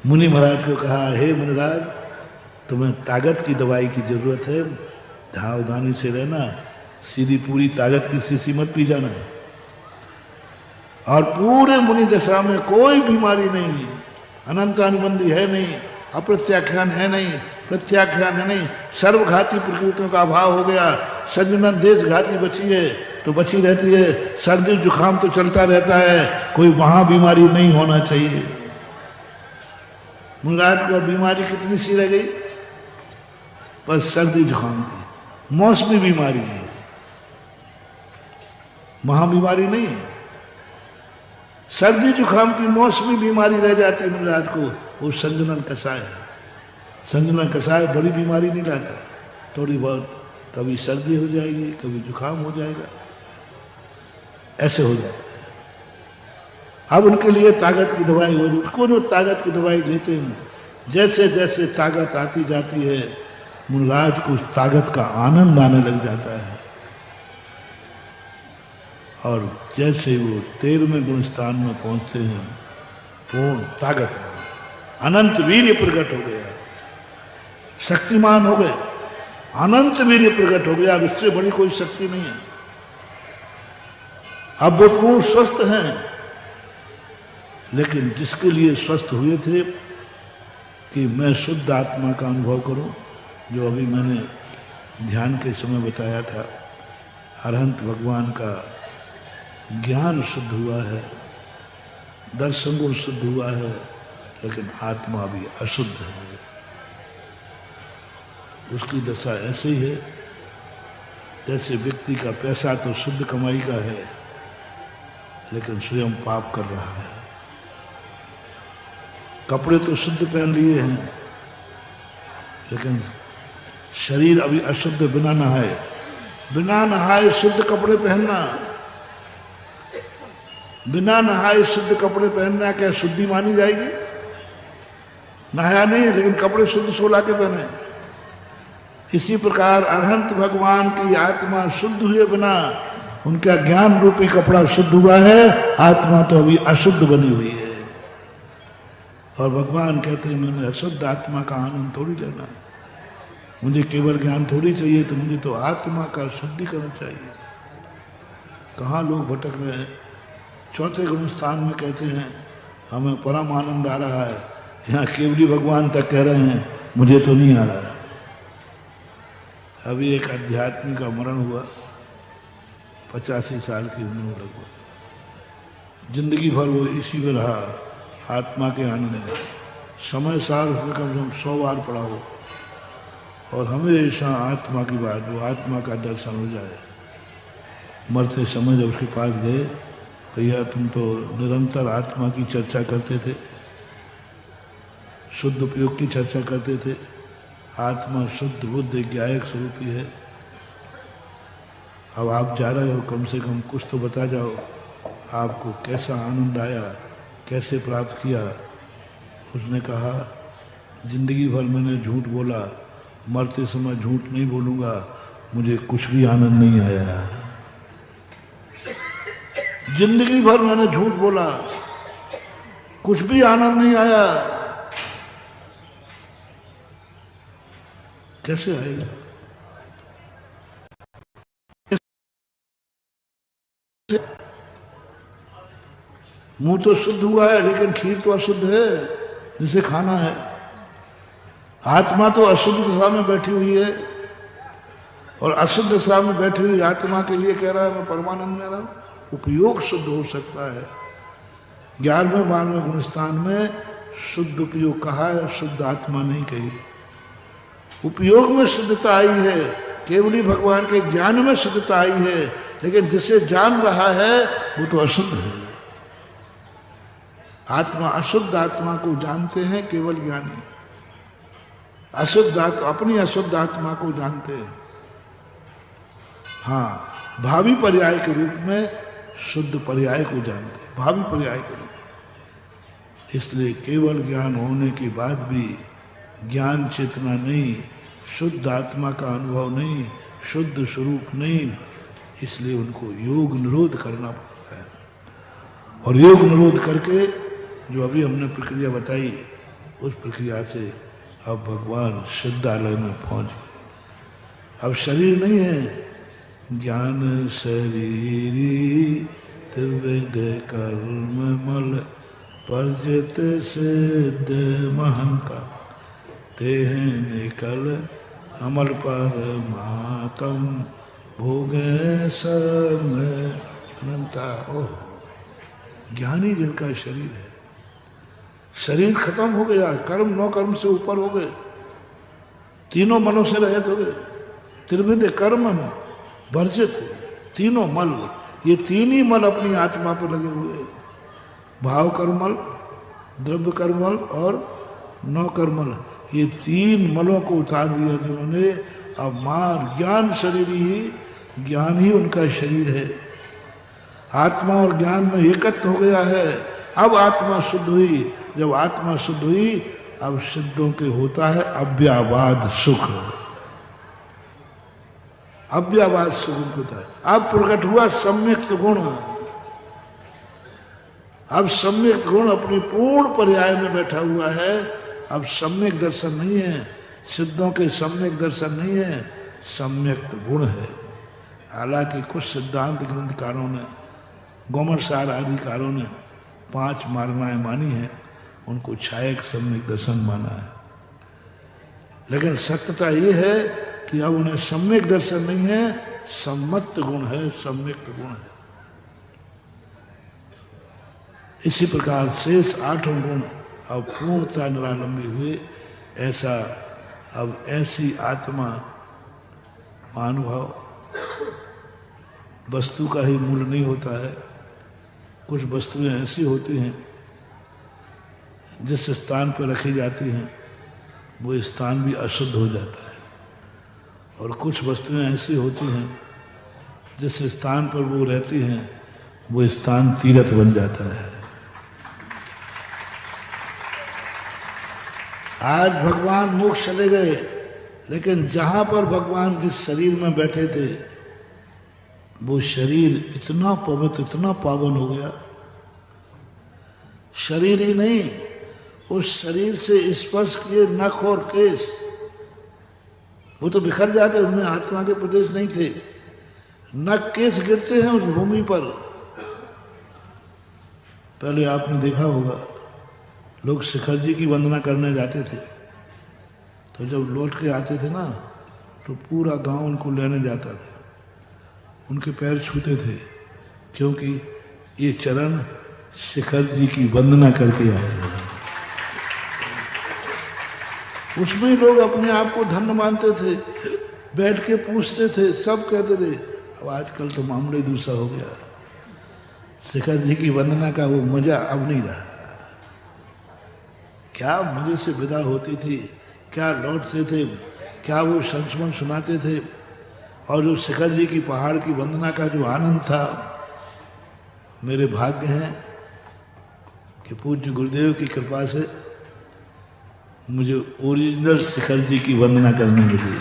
मुनि महाराज को कहा, हे मुनिराज, तुम्हें ताकत की दवाई की जरूरत है, सावधानी से रहना, सीधी पूरी ताकत की शीशी मत पी जाना। और पूरे मुनि दशा में कोई बीमारी नहीं, अनंतानुबंधी है नहीं, अप्रत्याख्यान है नहीं, प्रत्याख्यान है नहीं, सर्वघाती प्रकृतियों का अभाव हो गया। सज्जनन देश घाती बची है तो बची रहती है, सर्दी जुकाम तो चलता रहता है, कोई वहां बीमारी नहीं होना चाहिए। मुनिराज को बीमारी कितनी सी रह गई? बस सर्दी जुकाम की मौसमी बीमारी है, वहां बीमारी नहीं है। सर्दी जुकाम की मौसमी बीमारी रह जाती है मुनिराज को, वो संजनन कषाय है। संजनन कषाय बड़ी बीमारी नहीं लाता, थोड़ी बहुत, कभी सर्दी हो जाएगी, कभी जुकाम हो जाएगा, ऐसे हो जाता है। अब उनके लिए ताकत की दवाई हो, उनको जो ताकत की दवाई लेते हैं, जैसे जैसे ताकत आती जाती है, मुनिराज को ताकत का आनंद आने लग जाता है। और जैसे वो 13वें गुणस्थान में पहुंचते हैं, पूर्ण ताकत, अनंत वीर्य प्रकट हो गया, शक्तिमान हो गए, अनंत वीर्य प्रकट हो गया। अब इससे बड़ी कोई शक्ति नहीं है। अब वो पूर्ण स्वस्थ हैं, लेकिन जिसके लिए स्वस्थ हुए थे कि मैं शुद्ध आत्मा का अनुभव करूं, जो अभी मैंने ध्यान के समय बताया था, अरहंत भगवान का ज्ञान शुद्ध हुआ है, दर्शन गुण शुद्ध हुआ है, लेकिन आत्मा भी अशुद्ध है। उसकी दशा ऐसे ही है जैसे व्यक्ति का पैसा तो शुद्ध कमाई का है, लेकिन स्वयं पाप कर रहा है। कपड़े तो शुद्ध पहन लिए हैं, लेकिन शरीर अभी अशुद्ध, बिना नहाए। बिना नहाए शुद्ध कपड़े पहनना, बिना नहाए शुद्ध कपड़े पहनना क्या शुद्धि मानी जाएगी? नहाया नहीं, लेकिन कपड़े शुद्ध सोला के पहने। इसी प्रकार अरहंत भगवान की आत्मा शुद्ध हुए बिना उनका ज्ञान रूपी कपड़ा शुद्ध हुआ है, आत्मा तो अभी अशुद्ध बनी हुई है। और भगवान कहते हैं, मैंने अशुद्ध आत्मा का आनंद थोड़ी लेना है, मुझे केवल ज्ञान थोड़ी चाहिए, तो मुझे तो आत्मा का शुद्धिकरण चाहिए। कहाँ लोग भटक रहे हैं। 4थे गुणस्थान में कहते हैं, हमें परम आनंद आ रहा है, यहाँ केवली भगवान तक कह रहे हैं मुझे तो नहीं आ रहा है। अभी एक आध्यात्मिक का मरण हुआ, 85 साल की उम्र में लगभग। जिंदगी भर वो इसी में रहा, आत्मा के आनंद में। समय सार उसने कम से कम 100 बार पढ़ा हो, और हमेशा आत्मा की बात, वो आत्मा का दर्शन हो जाए। मरते समय जब उसके पास गए, भैया तुम तो निरंतर आत्मा की चर्चा करते थे, शुद्ध उपयोग की चर्चा करते थे, आत्मा शुद्ध बुद्ध ज्ञायक स्वरूपी है, अब आप जा रहे हो, कम से कम कुछ तो बता जाओ, आपको कैसा आनंद आया, कैसे प्राप्त किया। उसने कहा, जिंदगी भर मैंने झूठ बोला, मरते समय झूठ नहीं बोलूँगा, मुझे कुछ भी आनंद नहीं आया। जिंदगी भर मैंने झूठ बोला, कुछ भी आनंद नहीं आया। कैसे आएगा? मुंह तो शुद्ध हुआ है, लेकिन खीर तो अशुद्ध है जिसे खाना है। आत्मा तो अशुद्ध दशा में बैठी हुई है, और अशुद्ध दशा में बैठी हुई आत्मा के लिए कह रहा है मैं परमानंद में रहा। उपयोग शुद्ध हो सकता है। 11वें 12वें गुणस्थान में शुद्ध उपयोग कहा है, शुद्ध आत्मा नहीं कही। उपयोग में शुद्धता आई है, केवली भगवान के ज्ञान में शुद्धता आई है, लेकिन जिसे जान रहा है वो तो अशुद्ध है। आत्मा, अशुद्ध आत्मा को जानते हैं केवल ज्ञानी, अशुद्ध अपनी अशुद्ध आत्मा को जानते हैं। हाँ, भावी पर्याय के रूप में शुद्ध पर्याय को जानते हैं, भावी पर्याय के रूप। इसलिए केवल ज्ञान होने के बाद भी ज्ञान चेतना नहीं, शुद्ध आत्मा का अनुभव नहीं, शुद्ध स्वरूप नहीं, इसलिए उनको योग निरोध करना पड़ता है। और योग निरोध करके जो अभी हमने प्रक्रिया बताई उस प्रक्रिया से अब भगवान सिद्धालय में पहुंच गए। अब शरीर नहीं है, ज्ञान शरीरी त्रिविध कर्म मल परजित सिद्ध महंता तेह निकल अमल पर मातम भोगे सर्व अनंता। ओह, ज्ञानी जिनका शरीर है, शरीर खत्म हो गया, कर्म नौ कर्म से ऊपर हो गए, तीनों मलों से रहित हो गए, त्रिविध कर्म वर्जित, तीनों मल, ये तीन ही मल अपनी आत्मा पर लगे हुए, भाव कर्मल, द्रव्य कर्मल और नौ कर्मल, ये तीन मलों को उतार दिया जिन्होंने। अब मार ज्ञान शरीर ही, ज्ञान ही उनका शरीर है, आत्मा और ज्ञान में एकत्व हो गया है। अब आत्मा शुद्ध हुई, जब आत्मा शुद्ध हुई अब सिद्धों के होता है अव्यावाद सुख, अव्यावाद सुख होता है। अब प्रकट हुआ सम्यक्त गुण, अब सम्यक्त गुण अपनी पूर्ण पर्याय में बैठा हुआ है। अब सम्यक दर्शन नहीं है, सिद्धों के सम्यक दर्शन नहीं है, सम्यक्त गुण है। हालांकि कुछ सिद्धांत ग्रंथकारों ने, गोमरसार आदिकारों ने 5 मारणाएं मानी है, उनको छायक सम्यक दर्शन माना है, लेकिन सत्यता ये है कि अब उन्हें सम्यक दर्शन नहीं है, सम्मत गुण है, सम्यक्त गुण है। इसी प्रकार शेष 8 गुण अब पूर्णता निरालंबी हुए। ऐसा अब ऐसी आत्मा महानुभाव वस्तु का ही मूल नहीं होता है। कुछ वस्तुएं ऐसी होती हैं जिस स्थान पर रखी जाती हैं वो स्थान भी अशुद्ध हो जाता है, और कुछ वस्तुएं ऐसी होती हैं जिस स्थान पर वो रहती हैं वो स्थान तीर्थ बन जाता है। आज भगवान मोक्ष चले गए, लेकिन जहां पर भगवान जिस शरीर में बैठे थे वो शरीर इतना पवित्र, इतना पावन हो गया। शरीर ही नहीं, उस शरीर से स्पर्श किए नख और केश वो तो बिखर जाते, उनमें आत्मा के प्रदेश नहीं थे। नख केश गिरते हैं उस भूमि पर। पहले आपने देखा होगा लोग शिखर जी की वंदना करने जाते थे, तो जब लौट के आते थे ना तो पूरा गांव उनको लेने जाता था, उनके पैर छूते थे, क्योंकि ये चरण शिखर जी की वंदना करके आए हैं। उसमें लोग अपने आप को धन्य मानते थे, बैठ के पूछते थे, सब कहते थे। अब आजकल तो मामला ही दूसरा हो गया, शिखर जी की वंदना का वो मजा अब नहीं रहा। क्या मजे से विदा होती थी, क्या लौटते थे, क्या वो संस्मरण सुनाते थे, और जो शिखर जी की पहाड़ की वंदना का जो आनंद था। मेरे भाग्य हैं कि पूज्य गुरुदेव की कृपा से मुझे ओरिजिनल शिखर जी की वंदना करने मिली।